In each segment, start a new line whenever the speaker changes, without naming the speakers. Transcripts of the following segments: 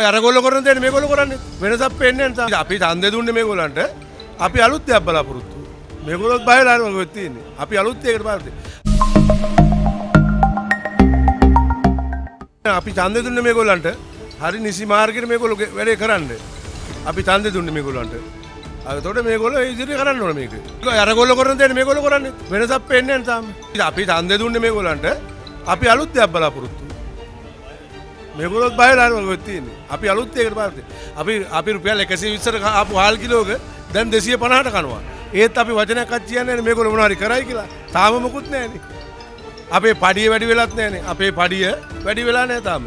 අරගොල්ලෝ කරන දේ මේගොල්ලෝ කරන්නේ වෙනසක් පේන්නේ නැහැ. අපි ඡන්දේ දුන්නේ මේගොල්ලන්ට. අපි අලුත් දෙයක් බලාපොරොත්තු. මේගොල්ලොත් බයලා වගේ තියෙන්නේ. අපි අලුත් දෙයකට බලාපොරොත්තු. අපි ඡන්දේ දුන්නේ මේගොල්ලන්ට. හරි නිසි මාර්ගෙට මේගොල්ලෝ වැඩේ කරන්නේ. අපි ඡන්දේ දුන්නේ මේගොල්ලන්ට. එතකොට මේගොල්ලෝ ඉදිරිය කරන්න ඕන මේක. අරගොල්ලෝ කරන දේ මේගොල්ලෝ කරන්නේ වෙනසක් පේන්නේ නැහැ තාම. අපි ඡන්දේ දුන්නේ මේගොල්ලන්ට. අපි අලුත් දෙයක් බලාපොරොත්තු. මේගොල්ලොත් බයලා වගේ තියෙන්නේ. අපි අලුත් දෙයකට බලාපොරොත්තු. අපි රුපියල් 120ට ආපු හාල් කිලෝක දැන් 250ට කනවා. ඒත් අපි වචනයක් අත් කියන්නේ නැහැ මේගොල්ලෝ මොනවා හරි කරයි කියලා. තාම මොකුත් නැහැනේ. අපේ පඩිය වැඩි වෙලත් නැහැනේ. අපේ පඩිය වැඩි වෙලා නැහැ තාම.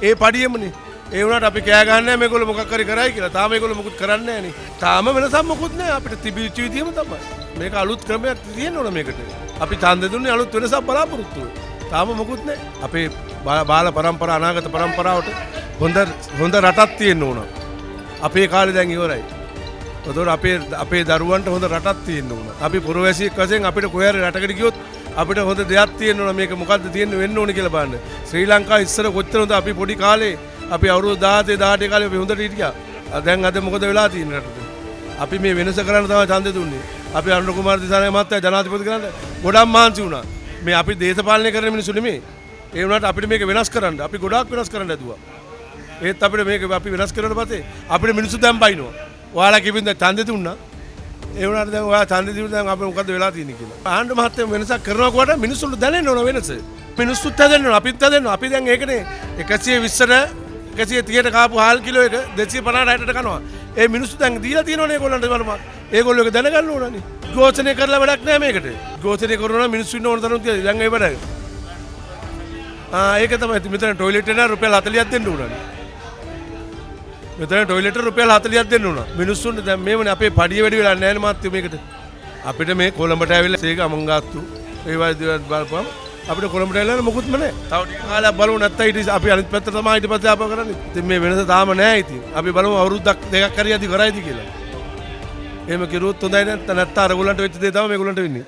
ඒ පඩියමනේ. ඒ වුණාට අපි කෑ ගන්න නැහැ මේගොල්ලෝ මොකක් හරි කරයි කියලා. තාම මේගොල්ලෝ මොකුත් කරන්නේ නැහැනේ. තාම වෙනසක් මොකුත් නැහැ. අපිට තිබිච්ච විදියම තමයි. මේක අලුත් ක්‍රමයක් තියෙන්න ඕන මේකට. අපි ඡන්දෙ දුන්නේ අලුත් වෙනසක් බලාපොරොත්තු වෙනවා. තාම මොකුත් නැහැ. අපේ බාල පරම්පරාව අනාගත පරම්පරාවට හොඳ රටක් තියෙන්න ඕන. අපේ කාලේ දැන් ඉවරයි. ඒතකොට අපේ දරුවන්ට හොඳ රටක් තියෙන්න ඕන. අපි පුරවැසියෙක් වශයෙන් අපිට කොහේ හරි රටකට ගියොත් අපිට හොඳ දෙයක් තියෙන්න ඕන. මේක මොකද්ද තියෙන්න වෙන්න ඕන කියලා බලන්න. ශ්‍රී ලංකාව ඉස්සර කොච්චර හොඳ අපි පොඩි කාලේ අපි අවුරුදු 17 18 කාලේ අපි හොඳට හිටියා. දැන් අද මොකද වෙලා තියෙන්නේ රටට? අපි මේ වෙනස කරන්න තමයි ඡන්දෙ දුන්නේ. අපි අනුර කුමාර දිසානායක මහත්තයා ජනාධිපති කරන්න ගොඩක් මහන්සි වුණා. මේ අපි දේශපාලනය කරන මිනිස්සු නෙමෙයි. ඒ වුණාට අපිට මේක වෙනස් කරන්න අපි ගොඩාක් වෙනස් කරන්න ඇදුවා. ඒත් අපිට මේක අපි වෙනස් කරලා පස්සේ අපිට මිනිස්සු දැන් බයිනවා. ඔයාලා කිව්වින්ද ඡන්දෙ දුන්නා. ඒ වුණාට දැන් ඔයා ඡන්දෙ දුන්නා දැන් අපිට මොකද්ද වෙලා තියෙන්නේ කියලා. ආණ්ඩු මහත්තයා වෙනසක් කරනවා කොට මිනිස්සුන්ට දැනෙන්න ඕන වෙනස. මිනිස්සුත් හැදෙන්න ඕන අපිත් හැදෙන්න ඕන. අපි දැන් ඒකනේ 120ට 130ට කාපු හාල් කිලෝ එක 250ට කනවා. ඒ මිනිස්සු දැන් දීලා තියෙනවනේ ඒගොල්ලන්ට බලමක්. ඒගොල්ලෝ ඒක දැනගන්න ඕනනේ. ഘോഷණය කරලා වැඩක් නැහැ මේකට. ഘോഷණය කරනවා මිනිස්සු ඉන්න ඕන තරම් තියලා දැන් ඒ වැඩ. ඒක තමයි මෙතන ටොයිලට් එකට රුපියල් 40ක් දෙන්න උනානේ. මෙතන ටොයිලට් එකට රුපියල් 40ක් දෙන්න උනා. මිනිස්සුන්ට දැන් මේවනේ අපේ පඩිය වැඩි වෙලා නැහැ නේ මාත්‍ය මේකට. අපිට මේ කොළඹට ඇවිල්ලා ඒක අමංගාත්තු ඒ වගේ දේවල් බලපුවම අපිට කොළඹට ඇවිල්ලා මොකුත්ම නැහැ. තව ටික කාලයක් බලමු නැත්නම් ඊට අපි අනිත් පැත්ත තමයි ඊට පස්සේ ආපහු කරන්නේ. ඉතින් මේ වෙනස තාම නැහැ ඉතින්. අපි බලමු අවුරුද්දක් දෙකක් හරි යදි කරයිද කියලා. එහෙම කිරුවොත් හොඳයි නැත්නම් අරගොල්ලන්ට වෙච්ච දේ තමයි මේගොල්ලන්ට වෙන්නේ.